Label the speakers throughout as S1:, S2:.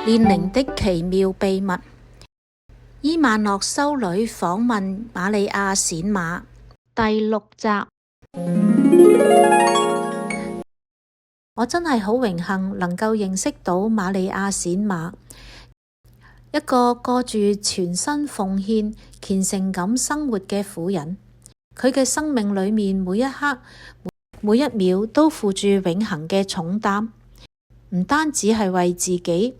S1: 煉靈的奇妙秘密。伊萬諾修女訪問瑪利亞閃馬第6集。我真係好榮幸能夠認識到瑪利亞閃馬，一個過住全身奉獻、虔誠咁生活嘅婦人。佢嘅生命裏面每一刻、每一秒都負住永恆嘅重擔，唔單止係為自己，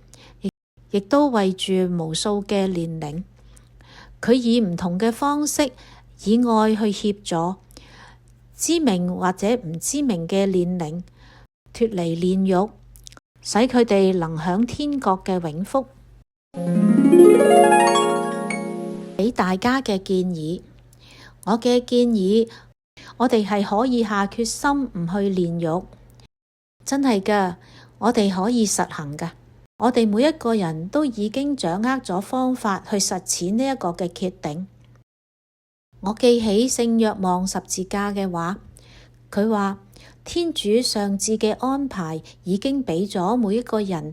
S1: 亦都為住無數嘅煉靈。佢以唔同嘅方式，以愛去協助知名或者唔知名嘅煉靈脫離煉獄，使佢哋能享天國嘅永福。俾大家嘅建議，我嘅建議，我哋係可以下決心唔去煉獄，真係㗎，我哋可以實行㗎。我哋每一個人都已經掌握咗方法去實踐呢一個嘅決定。我記起聖若望十字架嘅話，佢話天主上智嘅安排已經俾咗每一個人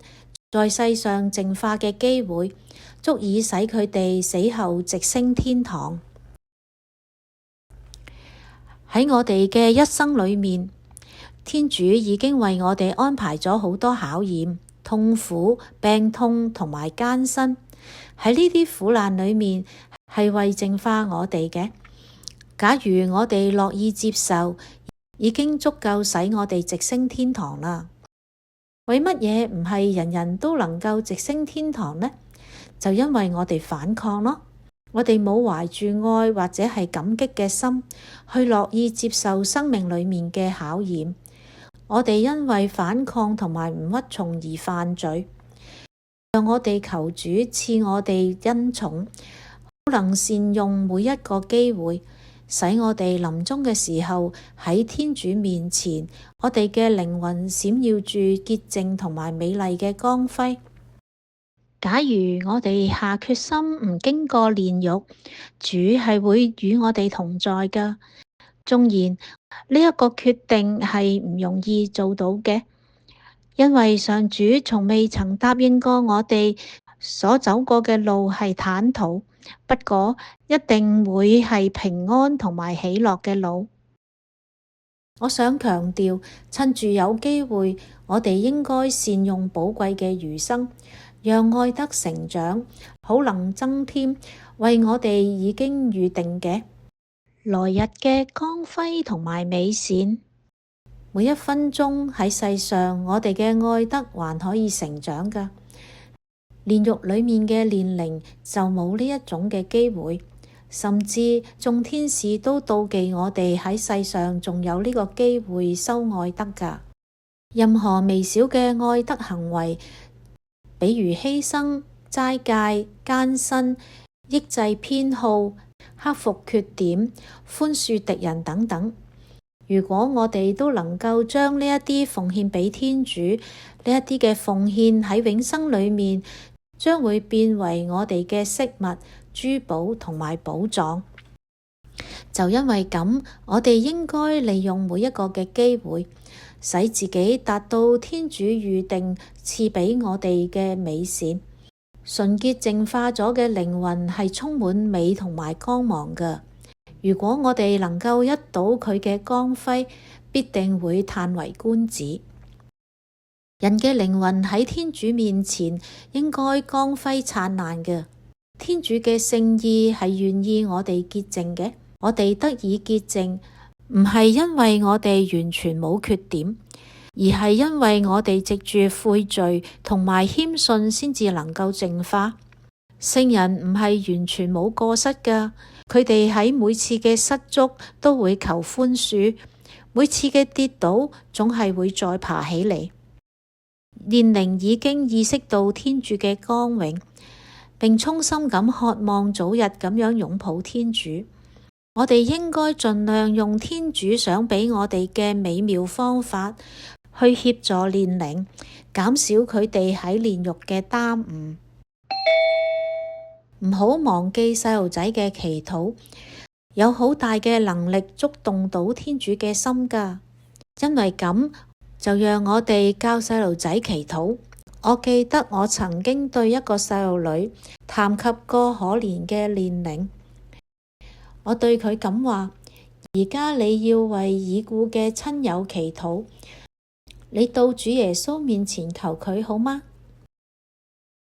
S1: 在世上淨化嘅機會，足以使佢哋死後直升天堂。喺我哋嘅一生裏面，天主已經為我哋安排咗好多考驗、痛苦、病痛同埋艱辛。喺呢啲苦難裏面，係為淨化我哋嘅。假如我哋樂意接受，已經足夠使我哋直升天堂啦。為乜嘢唔係人人都能夠直升天堂呢？就因為我哋反抗咯。我哋冇懷住愛或者係感激嘅心，去樂意接受生命裏面嘅考驗。我哋因為反抗同埋唔屈從而犯罪。讓我哋求主賜我哋恩寵，能善用每一個機會，使我哋臨終嘅時候喺天主面前，我哋嘅靈魂閃耀住潔淨同埋美麗嘅光輝。假如我哋下決心唔經過煉獄，主係會與我哋同在㗎。縱然呢一個決定係唔容易做到嘅，因為上主從未曾答應過我哋所走過嘅路係坦途，不過一定會係平安同埋喜樂嘅路。我想強調，趁住有機會，我哋應該善用寶貴嘅餘生，讓愛德成長，好能增添為我哋已經預定嘅來日嘅光輝同埋美善。每一分鐘喺世上，我哋嘅愛德還可以成長㗎。煉獄裏面嘅煉靈就冇呢一種嘅機會，甚至眾天使都妒忌我哋喺世上仲有呢個機會修愛德㗎。任何微小嘅愛德行為，比如犧牲、齋戒、艱辛、抑制偏好、克服缺點、寬恕敵人等等，如果我哋都能夠將呢一啲奉獻俾天主，呢一啲嘅奉獻喺永生裏面，將會變為我哋嘅飾物、珠寶同埋寶藏。就因為咁，我哋應該利用每一個嘅機會，使自己達到天主預定賜俾我哋嘅美善。純潔淨化咗嘅靈魂係充滿美同埋光芒㗎。如果我哋能夠一睹佢嘅光輝，必定會嘆為觀止。人嘅靈魂喺天主面前應該光輝燦爛嘅。天主嘅聖意係願意我哋潔淨嘅。我哋得以潔淨，唔係因為我哋完全冇缺點，而係因為我哋藉住悔罪同埋謙遜先至能夠淨化。聖人唔係完全冇過失㗎，佢哋喺每次嘅失足都會求寬恕，每次嘅跌倒總係會再爬起嚟。煉靈已經意識到天主嘅光榮，並衷心咁渴望早日咁樣擁抱天主。我哋應該盡量用天主想俾我哋嘅美妙方法去協助煉靈，減少佢哋喺煉獄嘅耽誤。唔好忘記細路仔嘅祈禱，有好大嘅能力觸動到天主嘅心㗎。因為咁，就讓我哋教細路仔祈禱。我記得我曾經對一個細路女談及過可憐嘅年齡，我對佢咁話：而家你要為已故嘅親友祈禱，你到主耶穌面前求佢好嗎？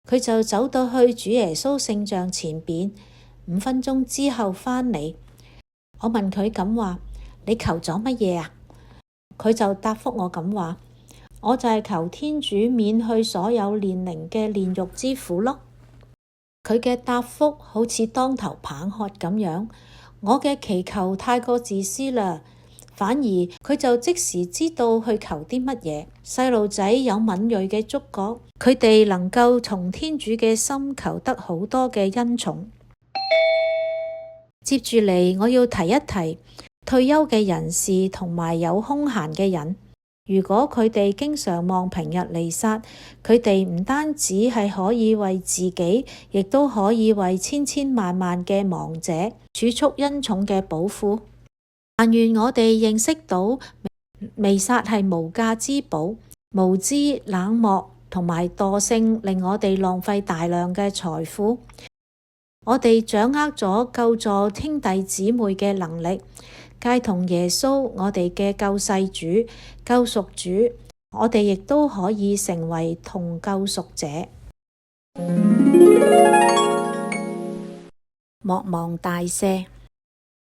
S1: 佢就走到去主耶穌聖像前邊，5分鐘之後返嚟。我問佢咁話：你求咗乜嘢啊？佢就答覆我咁話：我就係求天主免去所有年齡嘅煉獄之苦咯。佢嘅答覆好似當頭棒喝咁樣。我嘅祈求太過自私啦，反而佢就即時知道去求啲乜嘢。細路仔有敏銳嘅觸覺，佢哋能夠從天主嘅心求得好多嘅恩寵。接住嚟，我要提一提退休嘅人士同埋有空閒嘅人。如果佢哋經常望平日彌撒，佢哋唔單止係可以為自己，亦都可以為千千萬萬嘅亡者儲蓄恩寵嘅寶庫。但願我哋認識到彌撒係無價之寶，無知、冷漠同埋惰性令我哋浪費大量嘅財富。我哋掌握咗救助兄弟姊妹嘅能力，偕同耶穌我哋嘅救世主、救贖主，我哋亦都可以成為同救贖者。莫忘大赦。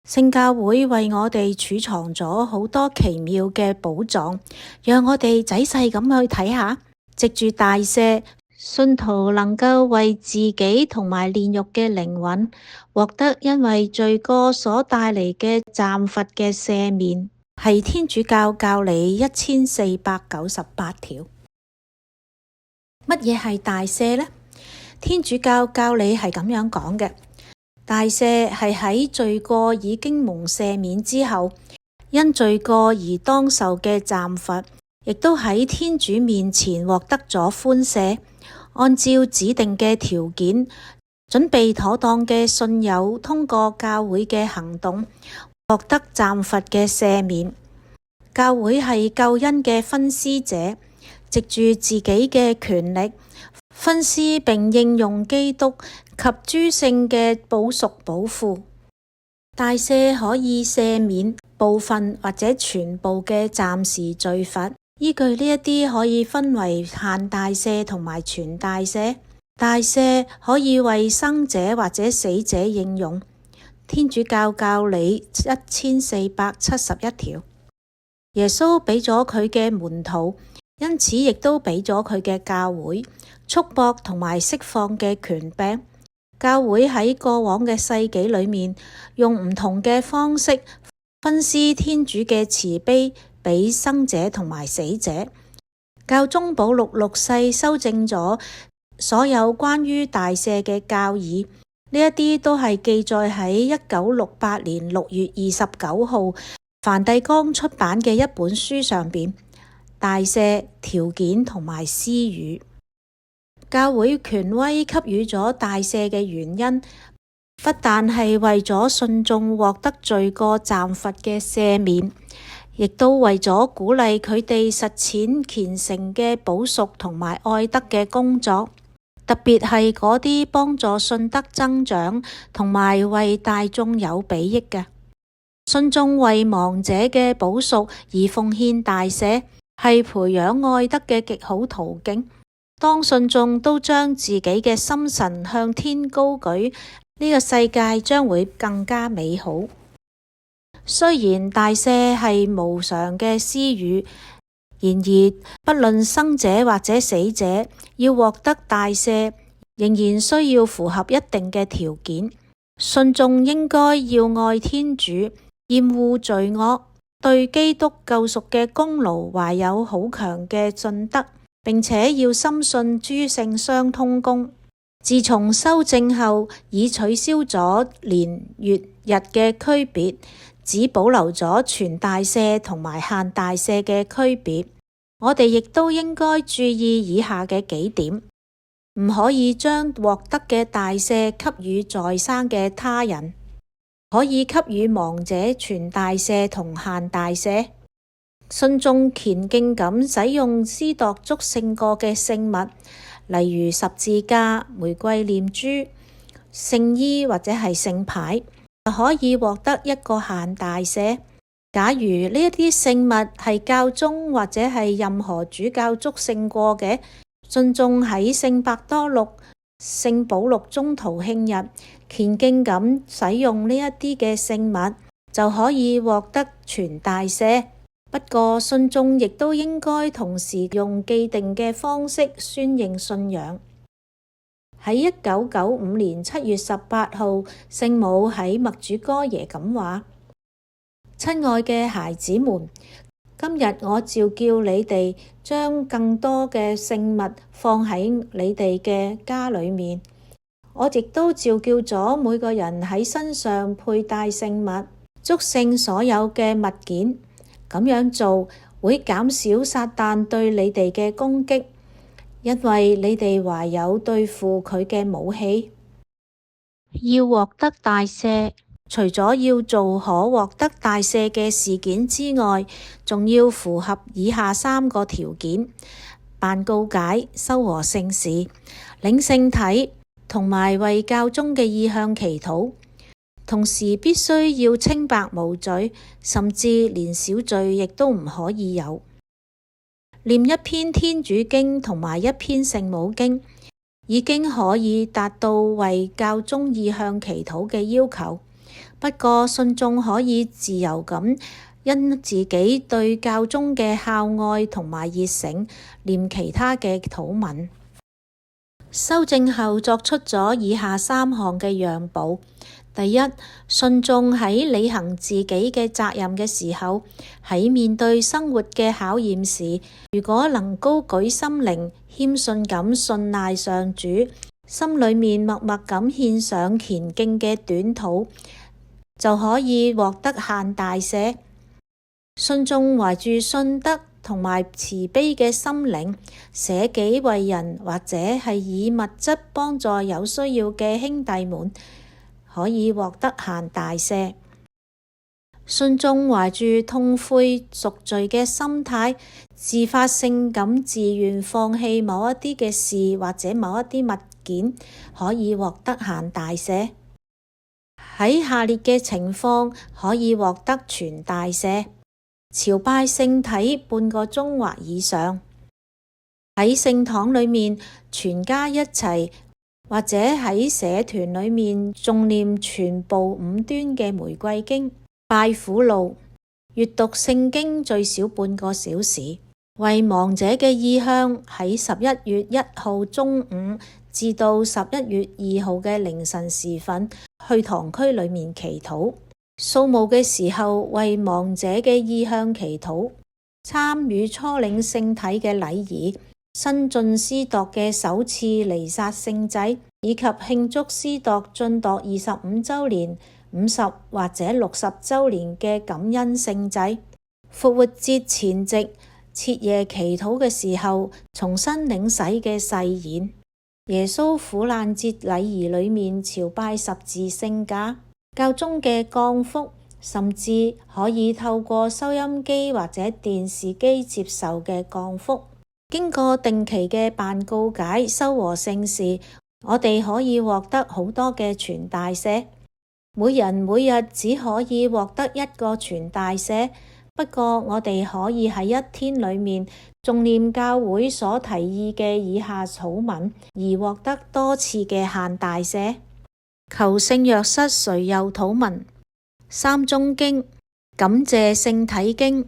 S1: 聖教會為我哋儲藏咗好多奇妙嘅寶藏，讓我哋仔細咁去睇下。藉住大赦，信徒能夠為自己同埋煉獄嘅靈魂獲得因為罪過所帶嚟嘅暫罰嘅赦免，係天主教教理1498條。乜嘢係大赦呢？天主教教理係咁樣講嘅：大赦係喺罪過已經蒙赦免之後，因罪過而當受嘅暫罰，亦都喺天主面前獲得咗寬赦。按照指定嘅條件，準備妥當嘅信友通過教會嘅行動，獲得暫罰嘅赦免。教會係救恩嘅分施者，藉住自己嘅權力分施並應用基督及諸聖嘅補贖寶庫。大赦可以赦免部分或者全部嘅暫時罪罰。依據呢一啲可以分為限大赦同埋全大赦。大赦可以為生者或者死者應用。天主教教理1471條，耶穌俾咗佢嘅門徒，因此亦都俾咗佢嘅教會束縛同埋釋放嘅權柄。教會喺過往嘅世紀裏面，用唔同嘅方式分施天主嘅慈悲俾生者同埋死者。教宗保祿6世修正咗所有關於大赦嘅教義，呢一啲都係記載喺1968年6月29號梵蒂岡出版嘅一本書上邊。大赦條件同埋施予，教會權威給予咗大赦嘅原因，不但係為咗信眾獲得罪過暫罰嘅赦免，亦都為咗鼓勵佢哋實踐虔誠嘅補贖同埋愛德嘅工作，特別係嗰啲幫助信德增長同埋為大眾有裨益嘅。信眾為亡者嘅補贖而奉獻大赦，係培養愛德嘅極好途徑。當信眾都將自己嘅心神向天高舉，呢個世界將會更加美好。雖然大赦係無償嘅施予，然而不論生者或者死者，要獲得大赦，仍然需要符合一定嘅條件。信眾應該要愛天主，厭惡罪惡，對基督救贖嘅功勞懷有好強嘅信德，並且要深信諸聖相通功。自從修正後，已取消咗年月日嘅區別，只保留咗全大赦同埋限大赦嘅區別。我哋亦都應該注意以下嘅幾點：唔可以將獲得嘅大赦給予在生嘅他人，可以給予亡者全大赦同限大赦。信眾虔敬咁使用司鐸祝聖過嘅聖物，例如十字架、玫瑰念珠、聖衣或者係聖牌，可以獲得一個限大赦。假如呢一啲聖物係教宗或者係任何主教祝聖過嘅，信眾喺聖伯多祿、聖保祿宗徒慶日虔敬咁使用呢一啲嘅聖物，就可以獲得全大赦。不過信眾亦都應該同時用既定嘅方式宣認信仰。喺1995年7月18號，聖母喺默主哥耶咁話：親愛嘅孩子們，今日我召叫你哋將更多嘅聖物放喺你哋嘅家裏面。我亦都召叫咗每個人喺身上佩戴聖物，祝聖所有嘅物件。咁樣做會減少撒旦對你哋嘅攻擊，因為你哋懷有對付佢嘅武器。要獲得大赦，除咗要做可獲得大赦嘅事件之外，仲要符合以下3個條件：辦告解、修和聖事、領聖體，同埋為教宗嘅意向祈禱。同時必須要清白無罪，甚至連小罪亦都唔可以有。念一篇天主經同埋一篇聖母經，已經可以達到為教宗意向祈禱嘅要求。不過信眾可以自由咁因自己對教宗嘅孝愛同埋熱誠，念其他嘅禱文。修正後作出咗以下3項嘅讓步。第一，信眾喺履行自己嘅責任嘅時候，喺面對生活嘅考驗時，如果能高舉心靈，謙遜咁信賴上主，心裏面默默咁獻上虔敬嘅短禱，就可以獲得限大赦。信眾懷住信德同埋慈悲嘅心靈，捨己為人，或者係以物質幫助有需要嘅兄弟們，可以獲得限大赦。信眾懷住痛悔贖罪嘅心態，自發性咁自願放棄某一啲嘅事或者某一啲物件，可以獲得限大赦。喺下列嘅情況可以獲得全大赦：朝拜聖體半個鐘或以上，喺聖堂裏面全家一齊，或者喺社團裏面誦念全部5端嘅玫瑰經，拜苦路，閱讀聖經最少半個小時，為亡者嘅意向喺11月1號中午至到11月2號嘅凌晨時分去堂區裏面祈禱，掃墓嘅時候為亡者嘅意向祈禱，參與初領聖體嘅禮儀，新晉司鐸嘅首次彌撒聖祭，以及慶祝司鐸晉鐸25週年、50或者60週年嘅感恩聖祭。復活節前夕徹夜祈禱嘅時候，重新領洗嘅誓言。耶穌苦難節禮儀裏面朝拜十字聖架，教宗嘅降福，甚至可以透過收音機或者電視機接受嘅降福。經過定期嘅辦告解、修和聖事，我哋可以獲得好多嘅全大赦。每人每日只可以獲得1個全大赦，不過我哋可以喺一天裏面誦念教會所提議嘅以下禱文，而獲得多次嘅限大赦。求聖若瑟垂佑禱文：三宗經、感謝聖體經、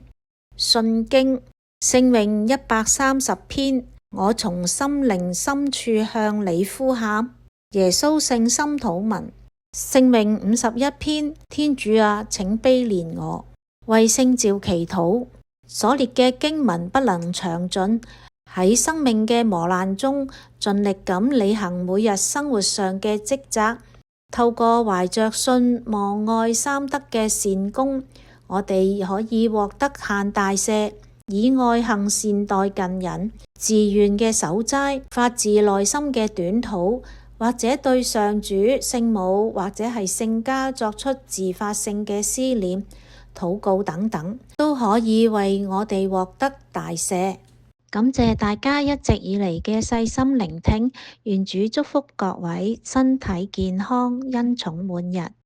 S1: 信經、聖詠130篇。我從心靈深處向你呼喊。耶穌聖心禱文：聖詠51篇。天主啊，請悲憐我。為聖召祈禱。所列嘅經文不能詳盡，喺生命嘅磨難中盡力咁履行每日生活上嘅職責，透過懷着信望愛三德嘅善功，我哋可以獲得限大赦，以愛行善待近人，自願嘅守齋，發自內心嘅短禱，或者對上主、聖母或者係聖家作出自發性嘅思念，禱告等等，都可以為我哋獲得大赦。感謝大家一直以嚟嘅細心聆聽，願主祝福各位身體健康，恩寵滿溢。